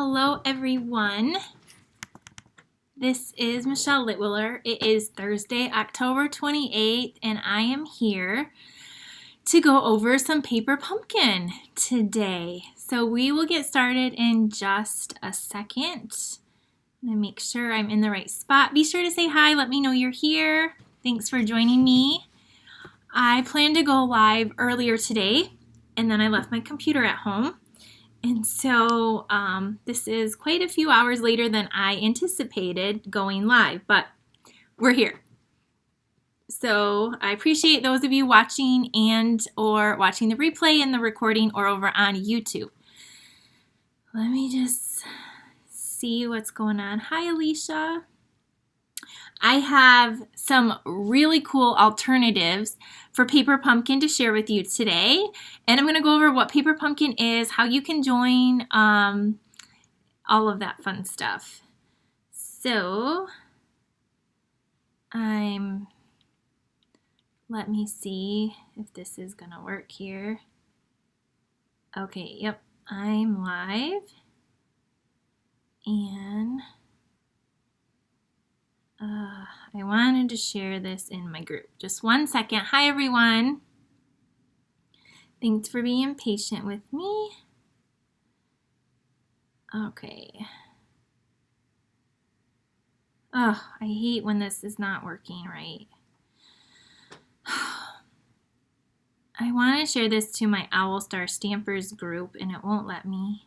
Hello everyone. This is Michelle Litwiller. It is Thursday, October 28th, and I am here to go over some paper pumpkin today. So we will get started in just a second. I'm gonna make sure I'm in the right spot. Be sure to say hi, let me know you're here. Thanks for joining me. I planned to go live earlier today, and then I left my computer at home. And so this is quite a few hours later than I anticipated going live, but we're here. So I appreciate those of you watching and or watching the replay and the recording or over on YouTube. Let me just see what's going on. Hi, Alicia. I have some really cool alternatives for paper pumpkin to share with you today, and I'm going to go over what paper pumpkin is, how you can join, all of that fun stuff. So let me see if this is going to work here. Okay, yep, I'm live, and I wanted to share this in my group. Just one second. Hi, everyone. Thanks for being patient with me. Okay. Oh, I hate when this is not working right. I want to share this to my Owl Star Stampers group, and it won't let me.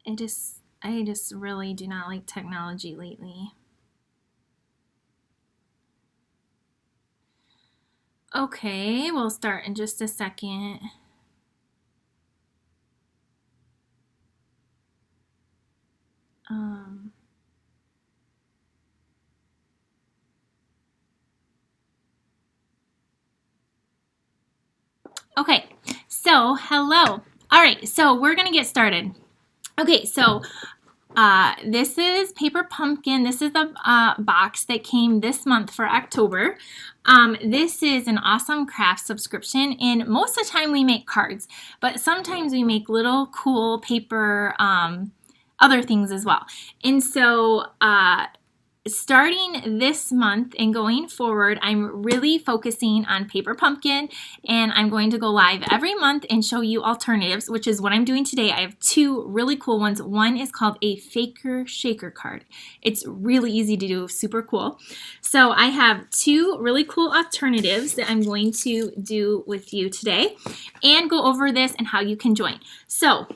I just really do not like technology lately. Okay, we'll start in just a second. Okay, so hello. All right, so we're gonna get started. Okay, so this is paper pumpkin. This is the box that came this month for October. This is an awesome craft subscription, and most of the time we make cards, but sometimes we make little cool paper other things as well. And so starting this month and going forward, I'm really focusing on paper pumpkin, and I'm going to go live every month and show you alternatives, which is what I'm doing today. I have two really cool ones. One is called a Faker Shaker card. It's really easy to do, super cool. So I have two really cool alternatives that I'm going to do with you today and go over this and how you can join. So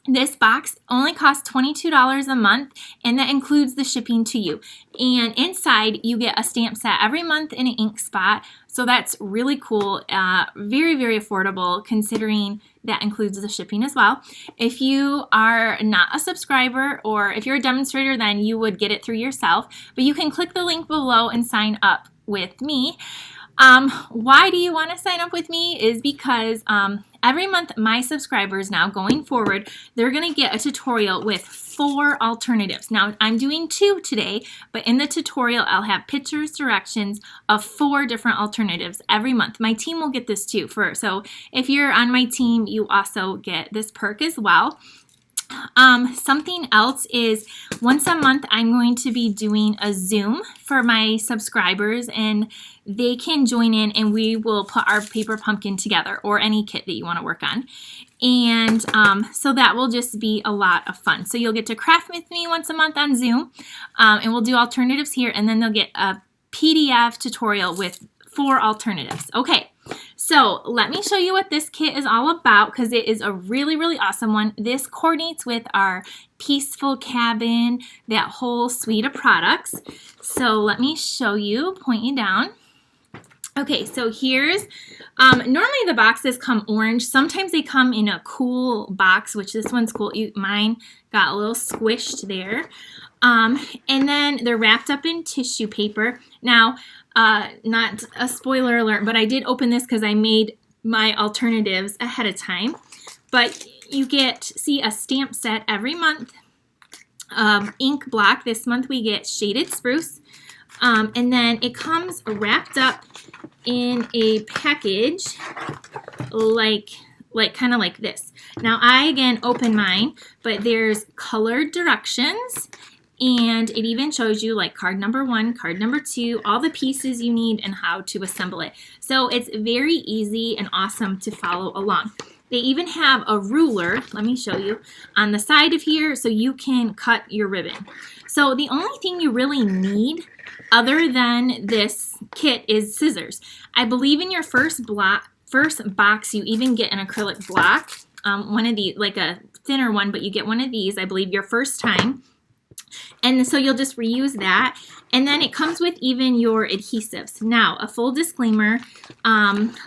this box only costs $22 a month, and that includes the shipping to you. And inside, you get a stamp set every month and an ink spot. So that's really cool. Very, very affordable considering that includes the shipping as well. If you are not a subscriber or if you're a demonstrator, then you would get it through yourself. But you can click the link below and sign up with me. Why do you want to sign up with me is because every month my subscribers now going forward, they're going to get a tutorial with 4 alternatives. Now I'm doing 2 today, but in the tutorial I'll have pictures, directions of 4 different alternatives every month. My team will get this too. So if you're on my team, you also get this perk as well. Something else is once a month I'm going to be doing a Zoom for my subscribers, and they can join in and we will put our paper pumpkin together or any kit that you want to work on. And so that will just be a lot of fun. So you'll get to craft with me once a month on Zoom, and we'll do alternatives here, and then they'll get a PDF tutorial with 4 alternatives. Okay. So let me show you what this kit is all about because it is a really, really awesome one. This coordinates with our Peaceful Cabin, that whole suite of products. So let me show you, point you down. Okay, so here's, normally the boxes come orange. Sometimes they come in a cool box, which this one's cool. Mine got a little squished there. And then they're wrapped up in tissue paper. Now, not a spoiler alert, but I did open this because I made my alternatives ahead of time. But you see a stamp set every month. Ink block. This month we get Shaded Spruce. And then it comes wrapped up in a package like like kind of like this. Now I again open mine, but there's colored directions, and it even shows you like card number 1, card number 2, all the pieces you need and how to assemble it. So it's very easy and awesome to follow along. They even have a ruler, let me show you, on the side of here so you can cut your ribbon. So the only thing you really need other than this kit is scissors. I believe in your first box you even get an acrylic block, one of these, like a thinner one, but you get one of these, I believe, your first time. And so you'll just reuse that. And then it comes with even your adhesives. Now, a full disclaimer,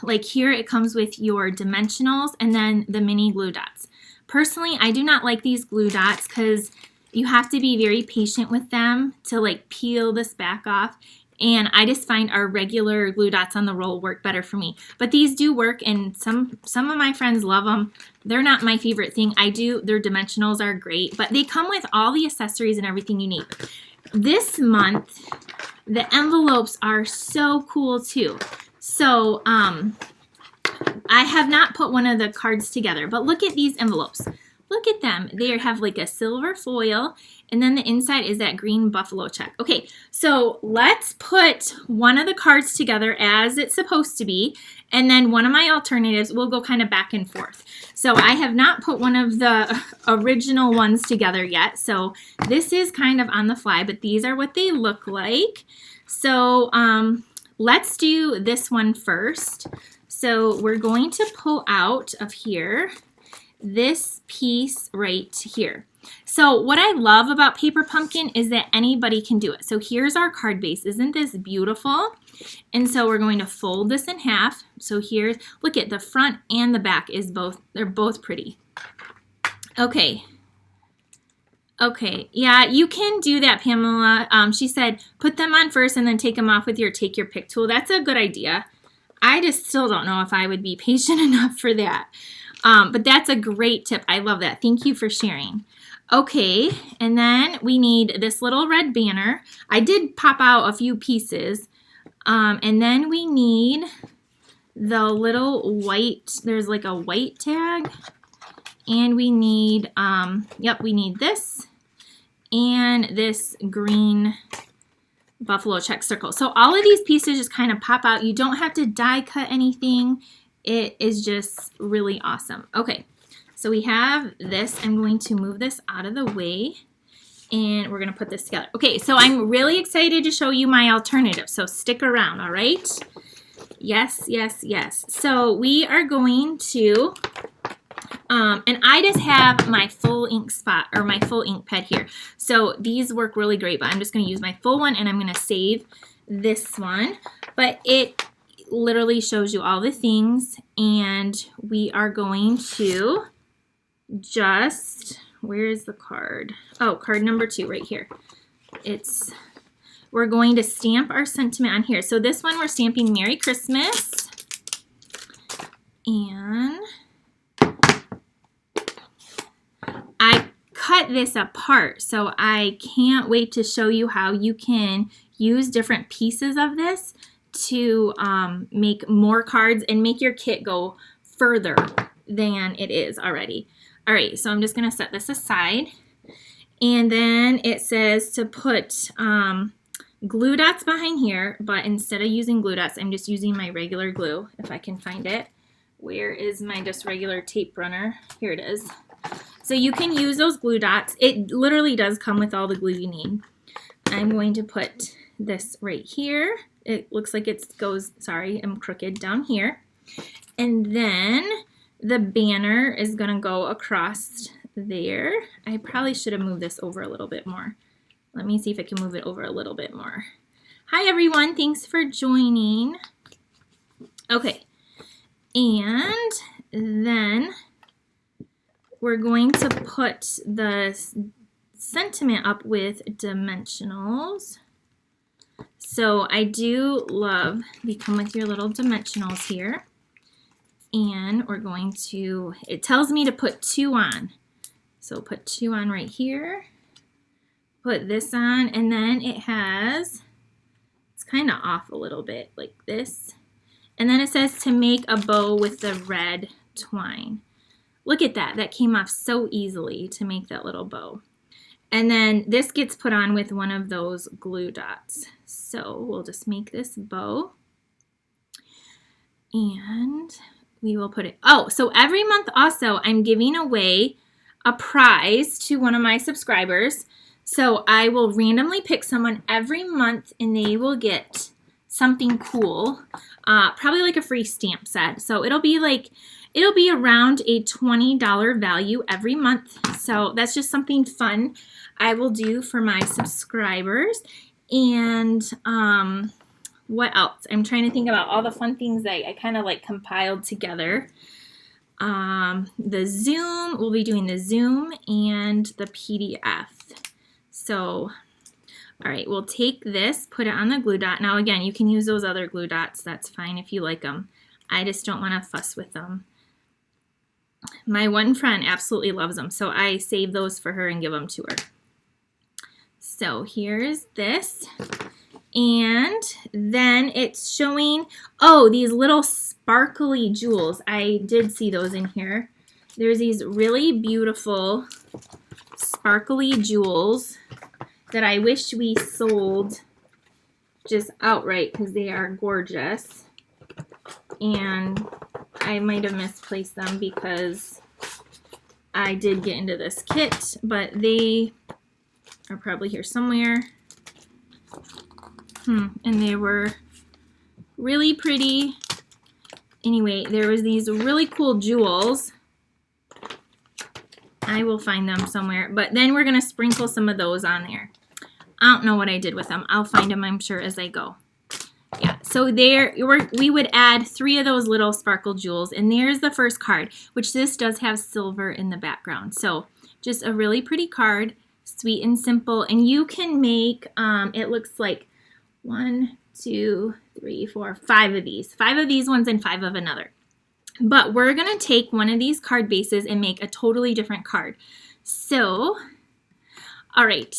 like here it comes with your dimensionals and then the mini glue dots. Personally, I do not like these glue dots because you have to be very patient with them to like peel this back off. And I just find our regular glue dots on the roll work better for me. But these do work, and some of my friends love them. They're not my favorite thing. Their dimensionals are great, but they come with all the accessories and everything you need. This month, the envelopes are so cool too. So I have not put one of the cards together, but look at these envelopes. Look at them. They have like a silver foil, and then the inside is that green buffalo check. Okay, so let's put one of the cards together as it's supposed to be, and then one of my alternatives will go kind of back and forth. So I have not put one of the original ones together yet, so this is kind of on the fly, but these are what they look like. So let's do this one first. So we're going to pull out of here this piece right here. So what I love about Paper Pumpkin is that anybody can do it. So here's our card base. Isn't this beautiful? And so we're going to fold this in half. So here's, look at the front and the back is both, they're both pretty. Okay. Okay, yeah, you can do that, Pamela. She said, put them on first and then take them off with your take your pick tool. That's a good idea. I just still don't know if I would be patient enough for that. But that's a great tip. I love that. Thank you for sharing. Okay, and then we need this little red banner. I did pop out a few pieces. And then we need the little white, there's like a white tag. And we need, we need this and this green buffalo check circle. So all of these pieces just kind of pop out. You don't have to die cut anything. It is just really awesome. Okay, so we have this. I'm going to move this out of the way and we're gonna put this together. Okay, so I'm really excited to show you my alternative. So stick around, all right? Yes, yes, yes. So we are going to, and I just have my full ink spot or my full ink pad here. So these work really great, but I'm just gonna use my full one and I'm gonna save this one. But it literally shows you all the things, and we are going to just, where is the card? Oh, card number 2 right here. We're going to stamp our sentiment on here. So this one we're stamping Merry Christmas, and I cut this apart, so I can't wait to show you how you can use different pieces of this to make more cards and make your kit go further than it is already. All right, so I'm just gonna set this aside. And then it says to put glue dots behind here, but instead of using glue dots, I'm just using my regular glue, if I can find it. Where is my just regular tape runner? Here it is. So you can use those glue dots. It literally does come with all the glue you need. I'm going to put this right here. It looks like it goes, sorry, I'm crooked down here. And then the banner is gonna go across there. I probably should have moved this over a little bit more. Let me see if I can move it over a little bit more. Hi everyone, thanks for joining. Okay, and then we're going to put the sentiment up with dimensionals. So I do love, they come with your little dimensionals here. And we're going to, it tells me to put 2 on. So put 2 on right here. Put this on, and then it has, it's kind of off a little bit like this. And then it says to make a bow with the red twine. Look at that. That came off so easily to make that little bow. And then this gets put on with one of those glue dots. So we'll just make this bow. And we will put it, oh, so every month also I'm giving away a prize to one of my subscribers. So I will randomly pick someone every month and they will get something cool, probably like a free stamp set. So it'll be around a $20 value every month. So that's just something fun I will do for my subscribers. And what else? I'm trying to think about all the fun things that I kind of like compiled together. The Zoom, we'll be doing the Zoom and the PDF. So, all right, we'll take this, put it on the glue dot. Now again, you can use those other glue dots. That's fine if you like them. I just don't want to fuss with them. My one friend absolutely loves them, so I save those for her and give them to her. So here's this. And then it's showing, oh, these little sparkly jewels. I did see those in here. There's these really beautiful sparkly jewels that I wish we sold just outright because they are gorgeous. And I might have misplaced them because I did get into this kit, but they are probably here somewhere. And they were really pretty. Anyway, there was these really cool jewels. I will find them somewhere, but then we're going to sprinkle some of those on there. I don't know what I did with them. I'll find them, I'm sure, as I go. Yeah, so there we would add 3 of those little sparkle jewels, and there's the first card, which this does have silver in the background. So just a really pretty card, sweet and simple, and you can make, it looks like 1, 2, 3, 4, 5 of these. 5 of these ones and 5 of another. But we're going to take one of these card bases and make a totally different card. So, all right.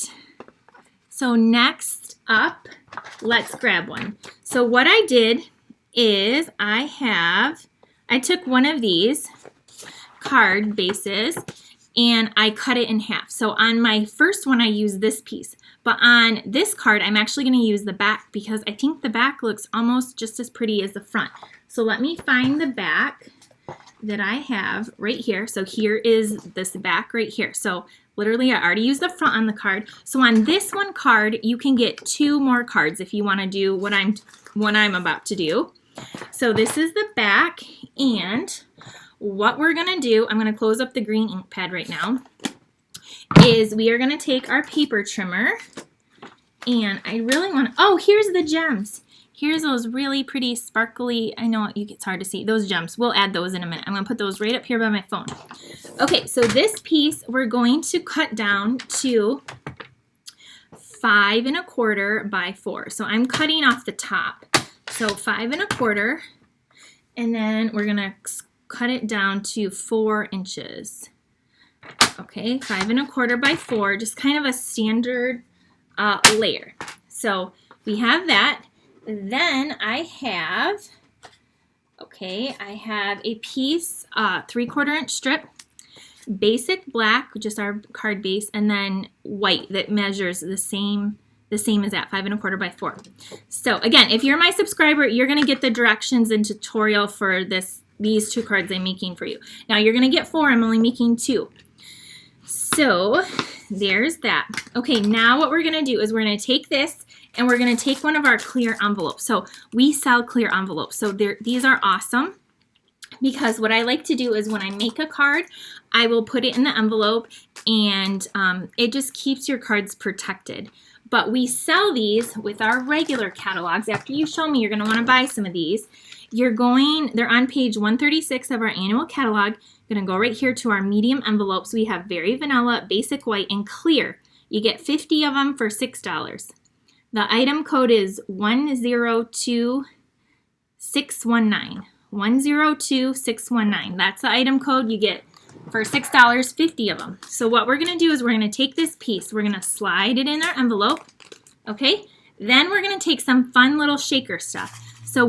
So next up, let's grab one. So what I did is I took one of these card bases and I cut it in half. So on my first one, I used this piece. But on this card, I'm actually going to use the back because I think the back looks almost just as pretty as the front. So let me find the back that I have right here. So here is this back right here. So literally, I already used the front on the card. So on this one card, you can get 2 more cards if you want to do what I'm about to do. So this is the back, and what we're going to do, I'm going to close up the green ink pad right now, is we are going to take our paper trimmer, and I really want to, oh, here's the gems. Here's those really pretty sparkly, I know it's hard to see, those gems. We'll add those in a minute. I'm going to put those right up here by my phone. Okay, so this piece we're going to cut down to 5 1/4 by 4. So I'm cutting off the top. So 5 1/4, and then we're going to cut it down to 4 inches. Okay, 5 1/4 by 4, just kind of a standard layer. So we have that. Then I have a piece, 3/4 inch strip, basic black, just our card base, and then white that measures the same as that, 5 1/4 by 4. So again, if you're my subscriber, you're going to get the directions and tutorial for these 2 cards I'm making for you. Now you're going to get 4, I'm only making 2. So there's that. Okay, now what we're going to do is we're going to take this and we're going to take one of our clear envelopes. So we sell clear envelopes. So these are awesome because what I like to do is when I make a card, I will put it in the envelope and it just keeps your cards protected. But we sell these with our regular catalogs. After you show me, you're going to want to buy some of these. They're on page 136 of our annual catalog. Going to go right here to our medium envelopes. We have very vanilla, basic white, and clear. You get 50 of them for $6. The item code is 102619. 102619. That's the item code you get for $6, 50 of them. So what we're going to do is we're going to take this piece, we're going to slide it in our envelope, okay? Then we're going to take some fun little shaker stuff. So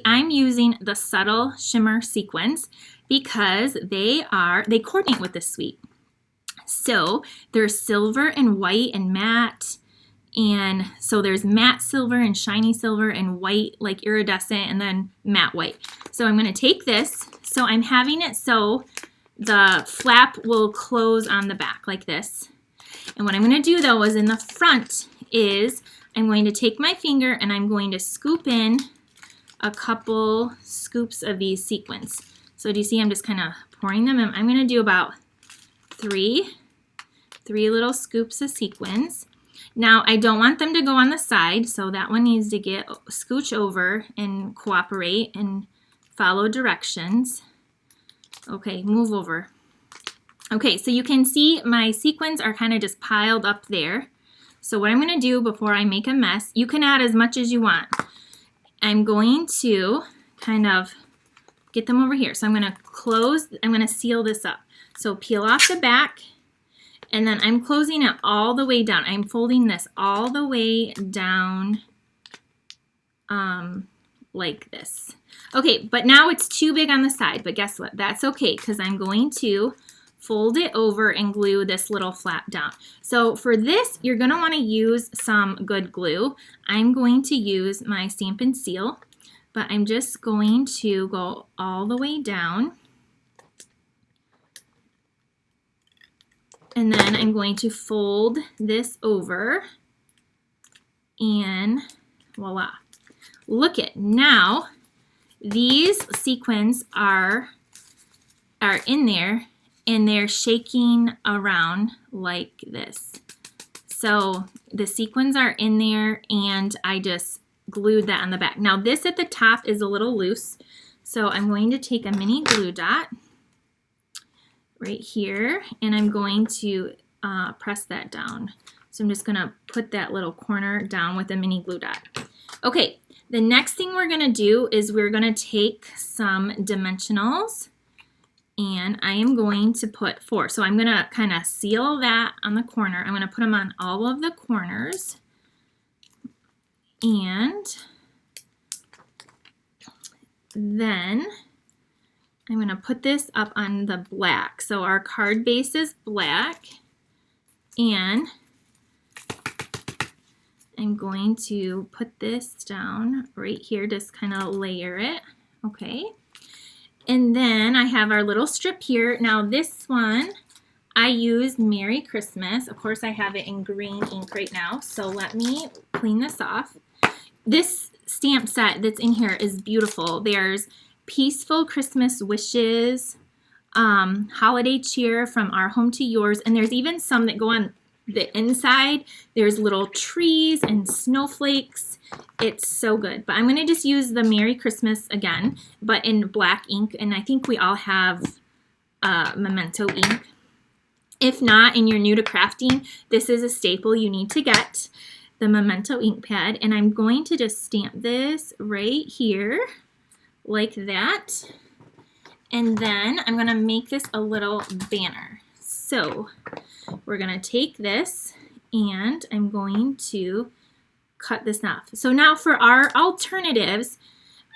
I'm using the Subtle Shimmer Sequins, because they coordinate with this suite. So there's silver and white and matte, and so there's matte silver and shiny silver and white like iridescent, and then matte white. So I'm going to take this, so I'm having it so the flap will close on the back like this. And what I'm going to do though is in the front is I'm going to take my finger and I'm going to scoop in a couple scoops of these sequins. So do you see I'm just kind of pouring them in. I'm going to do about three little scoops of sequins. Now I don't want them to go on the side, so that one needs to get scooch over and cooperate and follow directions. Okay, move over. Okay, so you can see my sequins are kind of just piled up there. So what I'm going to do before I make a mess, you can add as much as you want. I'm going to kind of get them over here. So I'm going to seal this up. So peel off the back, and then I'm closing it all the way down. I'm folding this all the way down like this. Okay, but now it's too big on the side, but guess what? That's okay, because I'm going to fold it over and glue this little flap down. So for this, you're going to want to use some good glue. I'm going to use my Stampin' Seal, but I'm just going to go all the way down. And then I'm going to fold this over, and voila. Look at now, these sequins are in there, and they're shaking around like this. So the sequins are in there, and I just glued that on the back. Now this at the top is a little loose, so I'm going to take a mini glue dot right here, and I'm going to press that down. So I'm just going to put that little corner down with a mini glue dot. Okay, the next thing we're going to do is we're going to take some dimensionals, and I am going to put 4. So I'm going to kind of seal that on the corner. I'm going to put them on all of the corners, and then I'm going to put this up on the black. So our card base is black, and I'm going to put this down right here, just kind of layer it, okay? And then I have our little strip here. Now this one, I used Merry Christmas. Of course, I have it in green ink right now, so let me clean this off. This stamp set that's in here is beautiful. There's Peaceful Christmas Wishes, Holiday Cheer, From Our Home to Yours, and there's even some that go on the inside. There's little trees and snowflakes. It's so good. But I'm going to just use the Merry Christmas again, but in black ink, and I think we all have Memento ink. If not, and you're new to crafting, this is a staple you need to get, the Memento ink pad, and I'm going to just stamp this right here like that, and then I'm going to make this a little banner. So we're going to take this, and I'm going to cut this off. So now for our alternatives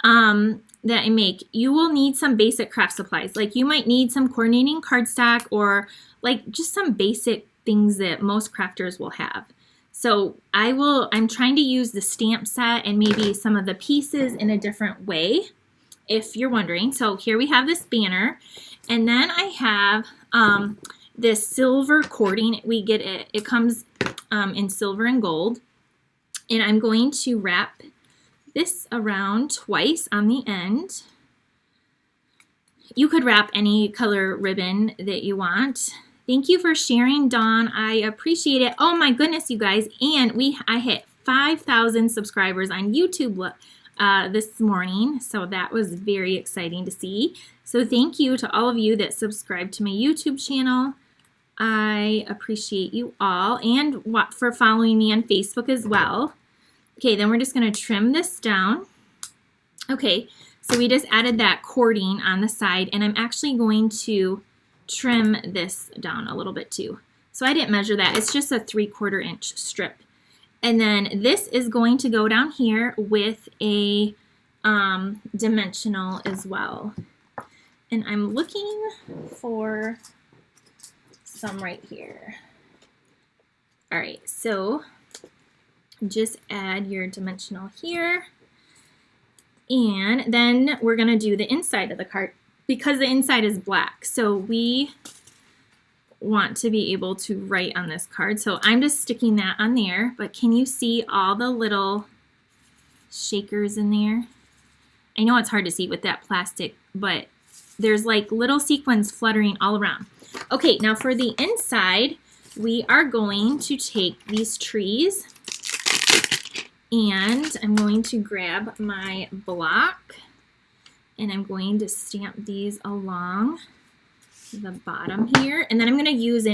that I make, you will need some basic craft supplies. Like you might need some coordinating cardstock, or like just some basic things that most crafters will have. So I'm trying to use the stamp set and maybe some of the pieces in a different way, if you're wondering. So here we have this banner, and then I have this silver cording. It comes in silver and gold, and I'm going to wrap this around twice on the end. You could wrap any color ribbon that you want. Thank you for sharing, Dawn. I appreciate it. Oh my goodness, you guys. And I hit 5,000 subscribers on YouTube this morning. So that was very exciting to see. So thank you to all of you that subscribe to my YouTube channel. I appreciate you all, and for following me on Facebook as well. Okay, then we're just going to trim this down. Okay, so we just added that cording on the side, and I'm actually going to trim this down a little bit too. So I didn't measure that. It's just a 3/4 inch strip. And then this is going to go down here with a dimensional as well. And I'm looking for some right here. All right, so just add your dimensional here. And then we're gonna do the inside of the card because the inside is black. So we want to be able to write on this card. So I'm just sticking that on there, but can you see all the little shakers in there? I know it's hard to see with that plastic, but there's like little sequins fluttering all around. Okay, now for the inside, we are going to take these trees and I'm going to grab my block and I'm going to stamp these along the bottom here. And then I'm going to use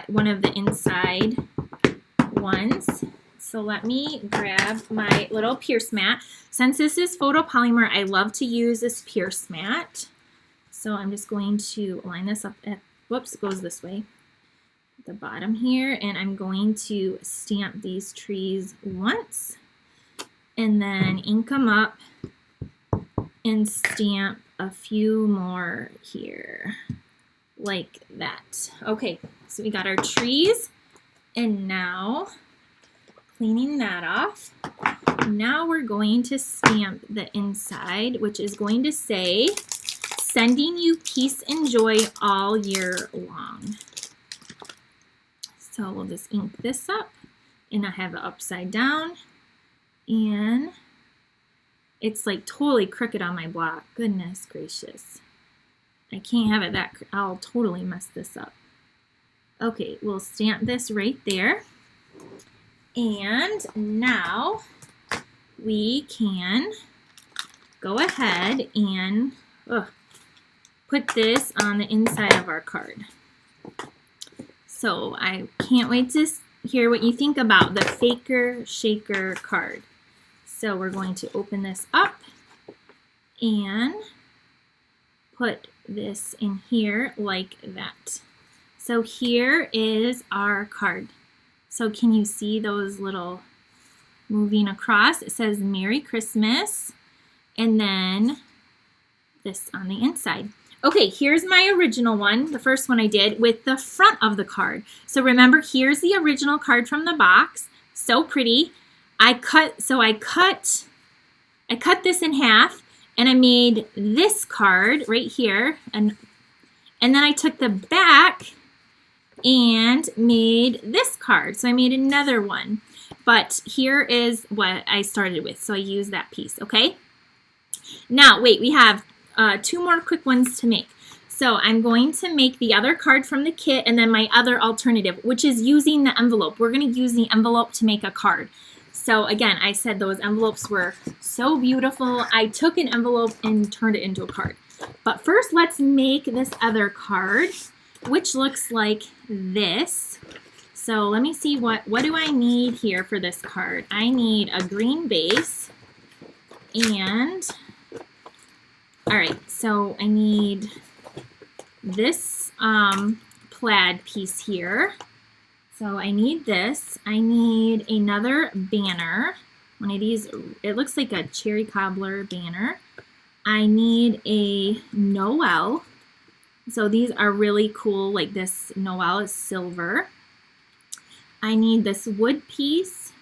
one of the inside ones. So let me grab my little Pierce mat. Since this is photopolymer, I love to use this Pierce mat. So I'm just going to line this up at, whoops, it goes this way, at the bottom here. And I'm going to stamp these trees once and then ink them up and stamp a few more here, like that. Okay, so we got our trees, and now cleaning that off, now we're going to stamp the inside, which is going to say, sending you peace and joy all year long. So we'll just ink this up, and I have it upside down, and it's like totally crooked on my block. Goodness gracious. I can't have it that, I'll totally mess this up. Okay, we'll stamp this right there. And now we can go ahead and put this on the inside of our card. So I can't wait to hear what you think about the Faker Shaker card. So we're going to open this up and put this in here like that. So here is our card. So can you see those little moving across? It says Merry Christmas, and then this on the inside. Okay, here's my original one, the first one I did with the front of the card. So remember, here's the original card from the box. So pretty. I cut this in half, and I made this card right here, and then I took the back and made this card. So I made another one, but here is what I started with. So I used that piece, okay? Now, wait, we have 2 more quick ones to make. So I'm going to make the other card from the kit and then my other alternative, which is using the envelope. We're gonna use the envelope to make a card. So again, I said those envelopes were so beautiful. I took an envelope and turned it into a card. But first, let's make this other card, which looks like this. So let me see, what do I need here for this card? I need a green base, and all right, so I need this plaid piece here. So I need this. I need another banner. One of these, it looks like a cherry cobbler banner. I need a Noel. So these are really cool, like this Noel is silver. I need this wood piece,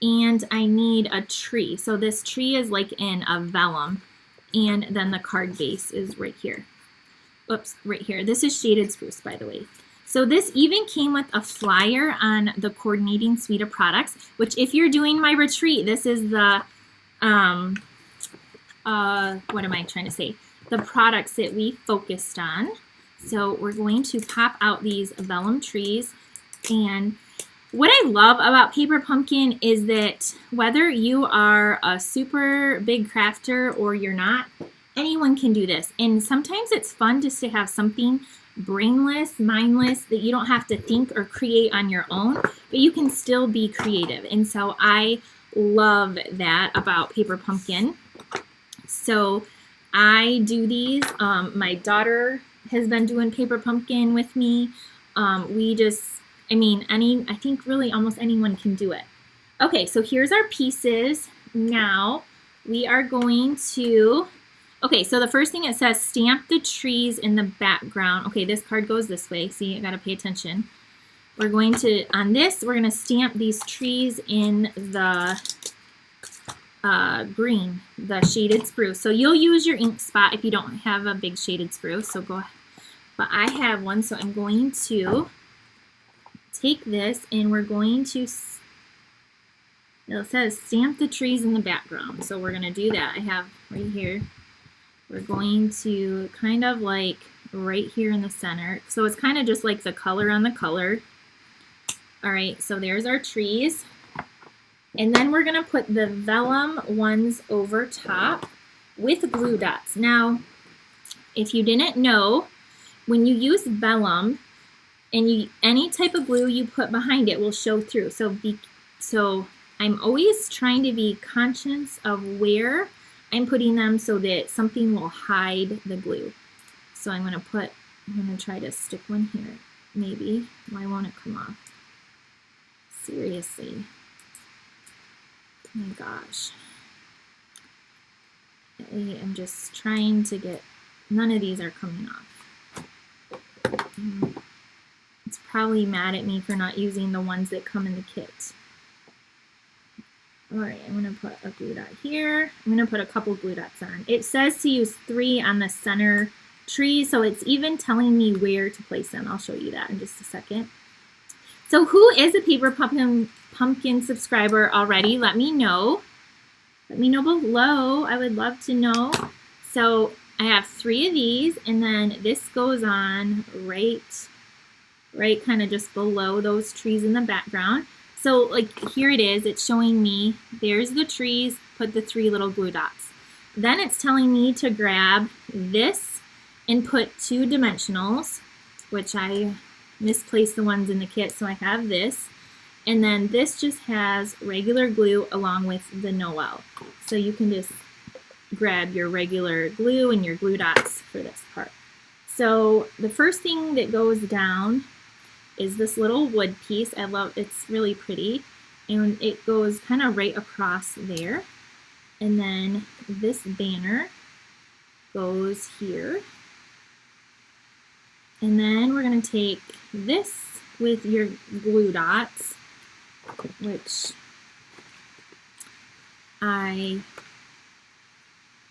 and I need a tree. So this tree is like in a vellum, and then the card base is right here. Oops, right here. This is shaded spruce, by the way. So this even came with a flyer on the coordinating suite of products, which if you're doing my retreat, this is the, what am I trying to say? The products that we focused on. So we're going to pop out these vellum trees. And what I love about Paper Pumpkin is that whether you are a super big crafter or you're not, anyone can do this. And sometimes it's fun just to have something brainless, mindless, that you don't have to think or create on your own, but you can still be creative. And so I love that about Paper Pumpkin. So I do these. My daughter has been doing Paper Pumpkin with me. I think really almost anyone can do it. Okay, so here's our pieces. Now we are going to Okay, so the first thing it says, stamp the trees in the background. Okay, this card goes this way. See, I gotta pay attention. We're going to, on this, we're gonna stamp these trees in the green, the shaded spruce. So you'll use your ink spot if you don't have a big shaded spruce. So go ahead. But I have one, so I'm going to take this and we're going to, it says stamp the trees in the background. So we're gonna do that. I have right here. We're going to kind of like right here in the center. So it's kind of just like the color on the color. All right, so there's our trees. And then we're gonna put the vellum ones over top with glue dots. Now, if you didn't know, when you use vellum, and any type of glue you put behind it will show through. So I'm always trying to be conscious of where I'm putting them so that something will hide the glue. So I'm gonna try to stick one here. Maybe. Why won't it come off? Seriously. Oh my gosh. I am just trying to get, none of these are coming off. It's probably mad at me for not using the ones that come in the kit. All right, I'm gonna put a glue dot here. I'm gonna put a couple glue dots on. It says to use 3 on the center tree, so it's even telling me where to place them. I'll show you that in just a second. So who is a Paper Pumpkin subscriber already? Let me know. Let me know below. I would love to know. So I have 3 of these, and then this goes on right kind of just below those trees in the background. So like here it is, it's showing me, there's the trees, put the 3 little glue dots. Then it's telling me to grab this and put 2 dimensionals, which I misplaced the ones in the kit, so I have this. And then this just has regular glue along with the Noel. So you can just grab your regular glue and your glue dots for this part. So the first thing that goes down is this little wood piece. I love, it's really pretty. And it goes kind of right across there. And then this banner goes here. And then we're gonna take this with your glue dots, which I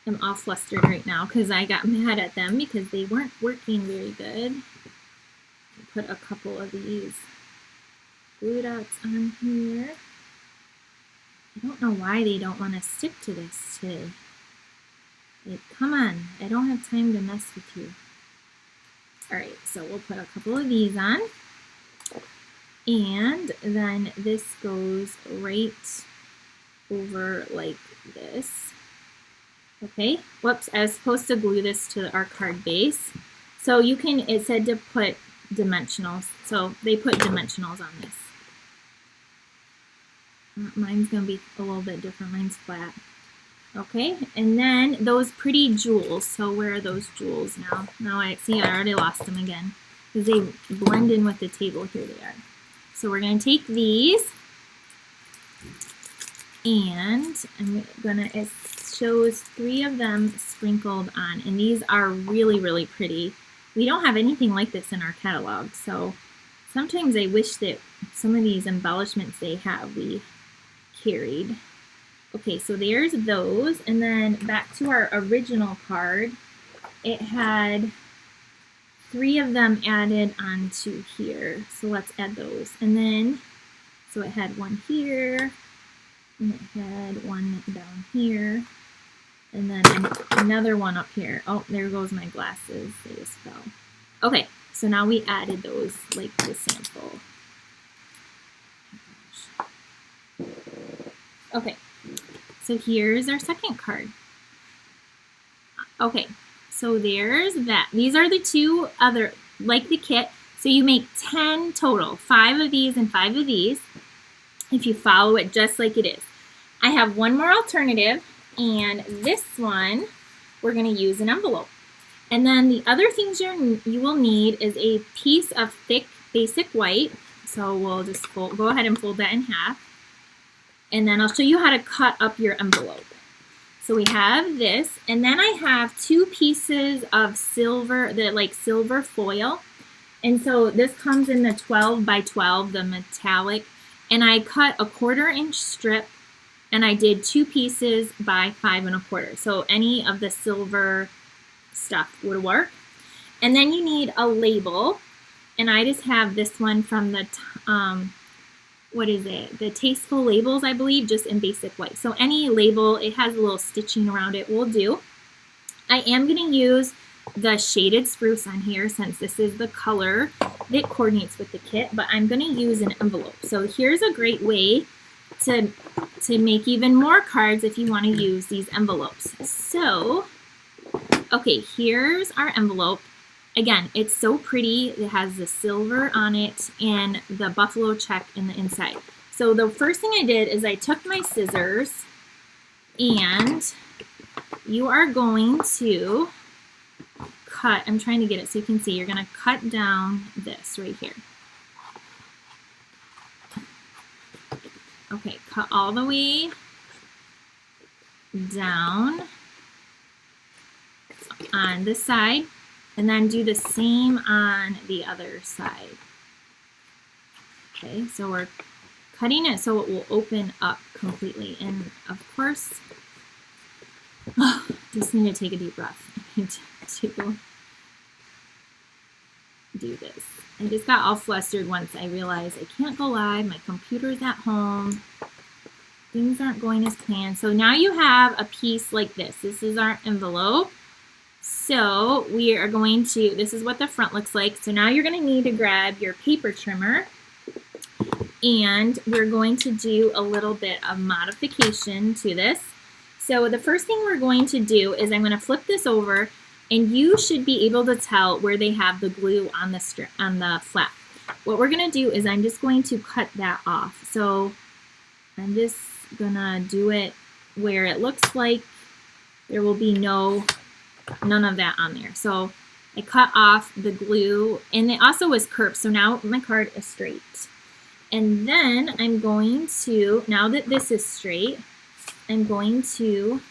am all flustered right now because I got mad at them because they weren't working very good. Put a couple of these glue dots on here. I don't know why they don't want to stick to this today. Like, come on, I don't have time to mess with you. All right, so we'll put a couple of these on. And then this goes right over like this. Okay, whoops, I was supposed to glue this to our card base. So you can, it said to put dimensionals. So they put dimensionals on this. Mine's going to be a little bit different. Mine's flat. Okay, and then those pretty jewels. So where are those jewels now? Now I see I already lost them again because they blend in with the table. Here they are. So we're going to take these and I'm going to, it shows 3 of them sprinkled on, and these are really, really pretty. We don't have anything like this in our catalog, so sometimes I wish that some of these embellishments they have we carried. Okay, so there's those, and then back to our original card, it had 3 of them added onto here. So let's add those. And then, so it had one here, and it had one down here, and then another one up here. Oh, there goes my glasses. They just fell. Okay, so now we added those like the sample. Okay, so here's our second card. Okay, so there's that. These are the 2 other, like the kit. So you make 10 total, 5 of these and 5 of these, if you follow it just like it is. I have one more alternative, and this one, we're gonna use an envelope. And then the other things you will need is a piece of thick basic white. So we'll just go ahead and fold that in half. And then I'll show you how to cut up your envelope. So we have this, and then I have 2 pieces of silver, the like silver foil. And so this comes in the 12 by 12, the metallic, and I cut a 1/4 inch strip, and I did 2 pieces by 5 1/4. So any of the silver stuff would work. And then you need a label, and I just have this one from the what is it? The Tasteful Labels, I believe, just in basic white. So any label, it has a little stitching around it, will do. I am going to use the shaded spruce on here since this is the color that coordinates with the kit, but I'm going to use an envelope. So here's a great way to make even more cards if you want to use these envelopes. So, okay, here's our envelope. Again, it's so pretty. It has the silver on it and the buffalo check in the inside. So the first thing I did is I took my scissors, and you are going to cut, I'm trying to get it so you can see, you're going to cut down this right here. Okay, cut all the way down on this side. And then do the same on the other side. Okay, so we're cutting it so it will open up completely. And of course, just need to take a deep breath. I need to do this. I just got all flustered once I realized I can't go live. My computer's at home. Things aren't going as planned. So now you have a piece like this. This is our envelope. So we are going to, this is what the front looks like. So now you're going to need to grab your paper trimmer, and we're going to do a little bit of modification to this. So the first thing we're going to do is I'm going to flip this over, and you should be able to tell where they have the glue on the strip, on the flap. What we're going to do is I'm just going to cut that off. So I'm just going to do it where it looks like there will be none of that on there. So I cut off the glue, and it also was curved, so now my card is straight. And then I'm going to, now that this is straight, I'm going to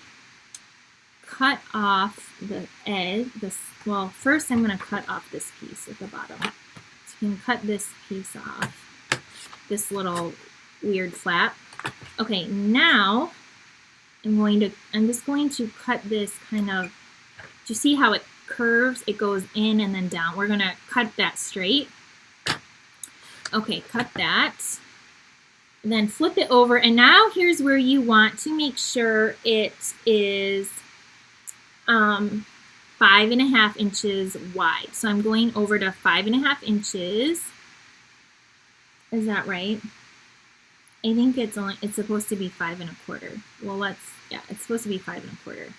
cut off the edge. Well, first I'm going to cut off this piece at the bottom. So you can cut this piece off, this little weird flap. Okay, now I'm just going to cut this kind of, do you see how it curves? It goes in and then down. We're going to cut that straight. Okay, cut that. And then flip it over. And now here's where you want to make sure it is 5.5 inches wide. So I'm going over to 5.5 inches. Is that right? I think it's supposed to be 5 1/4. Well, it's supposed to be 5 1/4.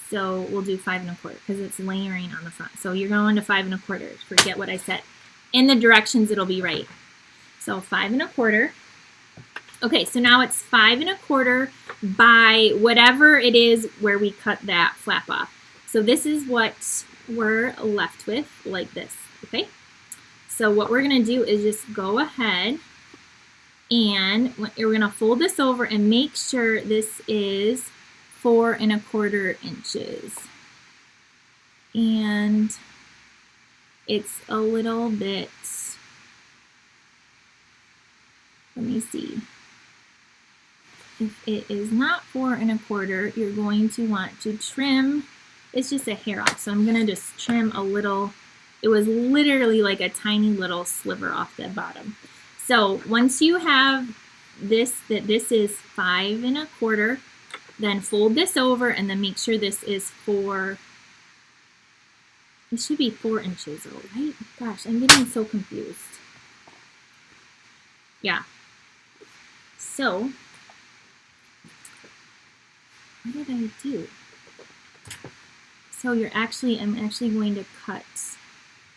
So we'll do 5 1/4 because it's layering on the front. So you're going to 5 1/4. Forget what I said. In the directions, it'll be right. So 5 1/4. Okay, so now it's 5 1/4 by whatever it is where we cut that flap off. So this is what we're left with, like this. Okay. So what we're going to do is just go ahead, and we're going to fold this over and make sure this is 4 1/4 inches. And it's a little bit, let me see. If it is not 4 1/4, you're going to want to trim, it's just a hair off. So I'm going to just trim a little, it was literally like a tiny little sliver off the bottom. So once you have this, that this is 5 1/4, then fold this over and then make sure this is it should be 4 inches, oh, right? Gosh, I'm getting so confused. Yeah. So, what did I do? So I'm actually going to cut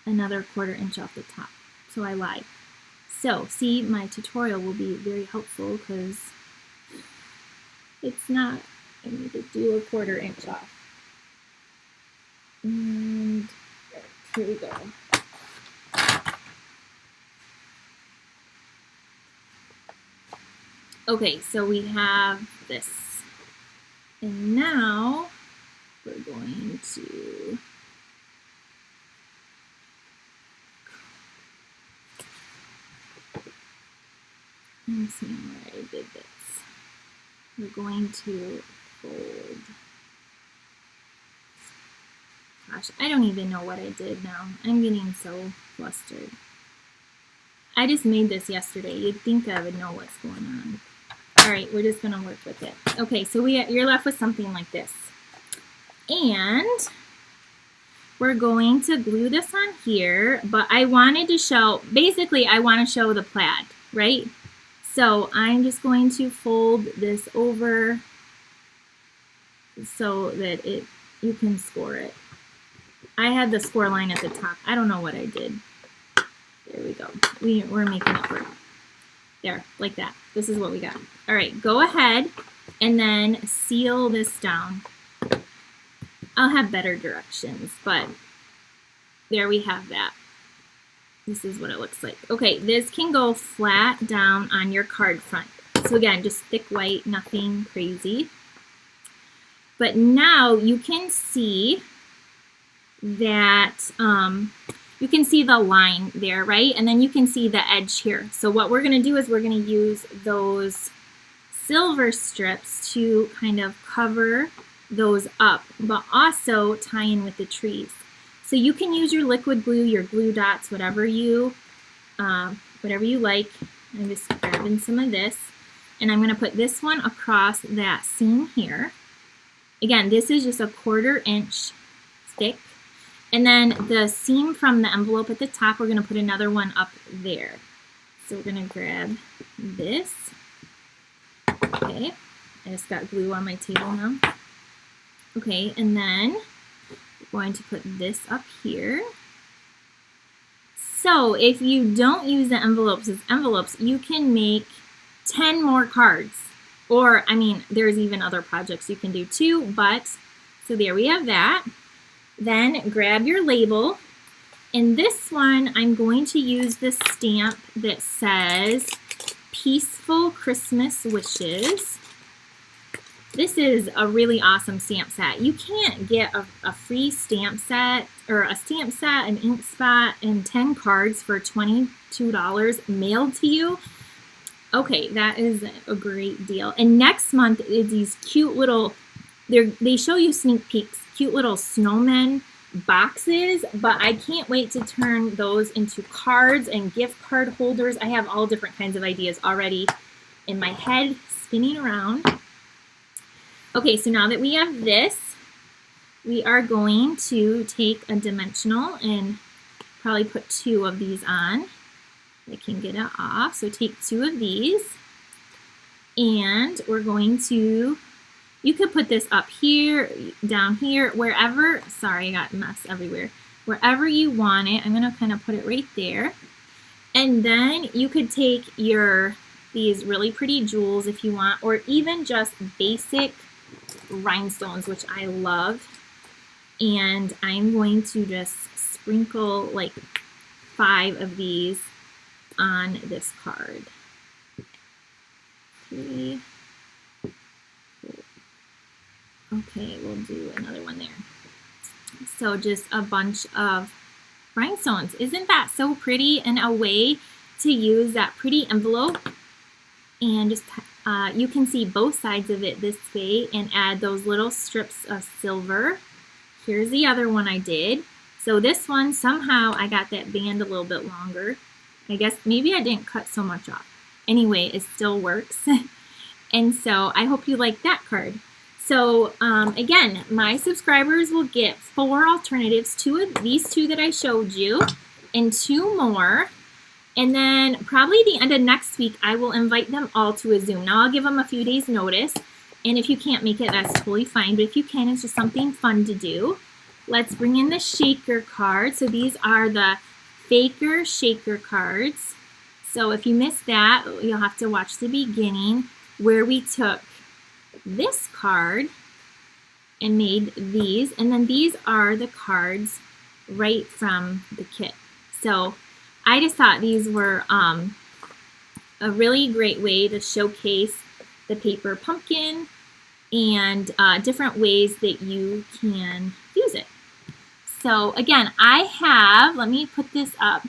another 1/4 inch off the top. So I lied. So, see, my tutorial will be very helpful because it's not, I need to do a 1/4 inch off. And here we go. Okay, so we have this. And now we're going to I'm seeing where I did this. We're going to fold. Gosh, I don't even know what I did now. I'm getting so flustered. I just made this yesterday. You'd think I would know what's going on. All right, we're just gonna work with it. Okay, so you're left with something like this. And we're going to glue this on here, but I wanted to show, basically I want to show the plaid, right? So I'm just going to fold this over so that you can score it. I had the score line at the top. I don't know what I did. There we go. We're making it work. There, like that. This is what we got. All right, go ahead and then seal this down. I'll have better directions, but there we have that. This is what it looks like. Okay, this can go flat down on your card front. So again, just thick white, nothing crazy. But now you can see that, you can see the line there, right? And then you can see the edge here. So what we're gonna do is we're gonna use those silver strips to kind of cover those up, but also tie in with the trees. So you can use your liquid glue, your glue dots, whatever you like. I'm just grabbing some of this, and I'm gonna put this one across that seam here. Again, this is just a 1/4 inch thick. And then the seam from the envelope at the top, we're gonna put another one up there. So we're gonna grab this. Okay, I just got glue on my table now. Okay, and then we're going to put this up here. So if you don't use the envelopes as envelopes, you can make 10 more cards. Or, I mean, there's even other projects you can do too, but, so there we have that. Then grab your label. In this one, I'm going to use this stamp that says Peaceful Christmas Wishes. This is a really awesome stamp set. You can't get a free stamp set, or a stamp set, an ink spot, and 10 cards for $22 mailed to you. Okay, that is a great deal. And next month is these cute little, they show you sneak peeks, cute little snowmen boxes, but I can't wait to turn those into cards and gift card holders. I have all different kinds of ideas already in my head spinning around. Okay, so now that we have this, we are going to take a dimensional and probably put 2 of these on. I can get it off. So take 2 of these, and we're going to, you could put this up here, down here, wherever, sorry, I got mess everywhere. Wherever you want it, I'm gonna kind of put it right there. And then you could take these really pretty jewels if you want, or even just basic rhinestones, which I love. And I'm going to just sprinkle like 5 of these on this card. 3. Okay, we'll do another one there. So just a bunch of rhinestones. Isn't that so pretty? And a way to use that pretty envelope, and just you can see both sides of it this way, and add those little strips of silver. Here's the other one I did. So this one, somehow I got that band a little bit longer. I guess maybe I didn't cut so much off. Anyway, it still works. And so I hope you like that card. So again, my subscribers will get 4 alternatives, 2 of these 2 that I showed you, and 2 more. And then probably the end of next week, I will invite them all to a Zoom. Now I'll give them a few days notice. And if you can't make it, that's totally fine. But if you can, it's just something fun to do. Let's bring in the shaker card. So these are the Faker Shaker cards. So if you missed that, you'll have to watch the beginning where we took this card and made these. And then these are the cards right from the kit. So I just thought these were a really great way to showcase the paper pumpkin and different ways that you can use it. So again, I have, let me put this up.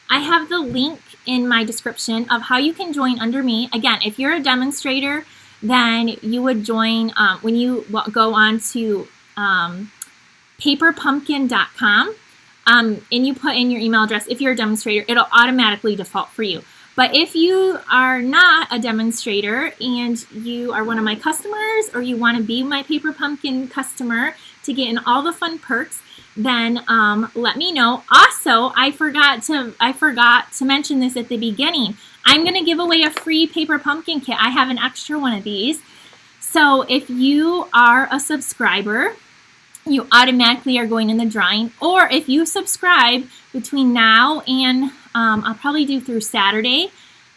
I have the link in my description of how you can join under me. Again, if you're a demonstrator, then you would join when you go on to paperpumpkin.com and you put in your email address. If you're a demonstrator, it'll automatically default for you. But if you are not a demonstrator and you are one of my customers, or you want to be my Paper Pumpkin customer to get in all the fun perks, then let me know. Also, I forgot to mention this at the beginning. I'm going to give away a free Paper Pumpkin kit. I have an extra one of these. So if you are a subscriber, you automatically are going in the drawing. Or if you subscribe between now and I'll probably do through Saturday,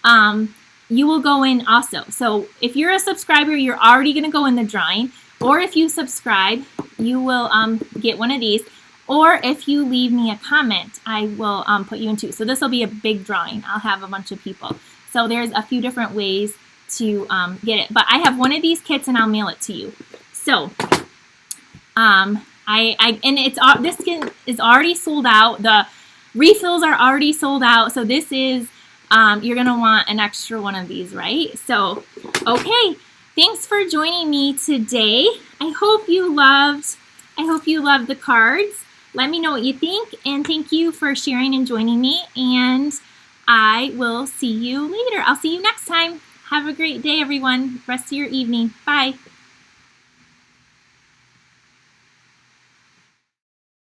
you will go in also. So if you're a subscriber, you're already going to go in the drawing. Or if you subscribe, you will get one of these. Or if you leave me a comment, I will put you into. So this will be a big drawing. I'll have a bunch of people. So there's a few different ways to get it. But I have one of these kits and I'll mail it to you. So this kit is already sold out. The refills are already sold out. So this is you're gonna want an extra one of these, right? So okay, thanks for joining me today. I hope you loved the cards. Let me know what you think, and thank you for sharing and joining me, and I will see you later. I'll see you next time. Have a great day, everyone. Rest of your evening. Bye.